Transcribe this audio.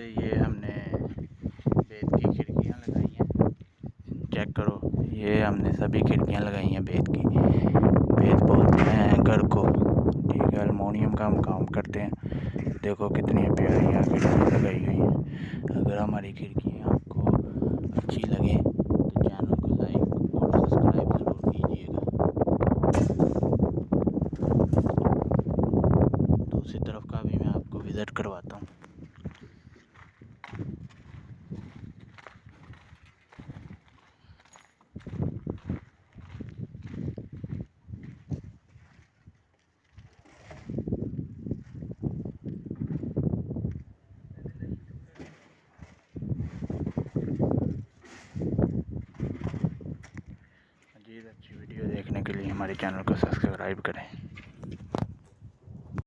ये हमने बेत की खिड़कियाँ लगाई हैं। चेक करो, ये हमने सभी खिड़कियाँ लगाई हैं बेत की। बेत बोलते हैं घर को, ठीक है। एलुमिनियम का हम काम करते हैं। देखो कितनी प्यारी यहाँ खिड़कियाँ लगाई हुई हैं। अगर हमारी खिड़कियाँ आपको अच्छी लगे तो चैनल को लाइक और सब्सक्राइब ज़रूर कीजिएगा। दूसरी तरफ का भी मैं आपको विज़िट करवाता हूँ। मज़ीद अच्छी वीडियो देखने के लिए हमारे चैनल को सब्सक्राइब करें।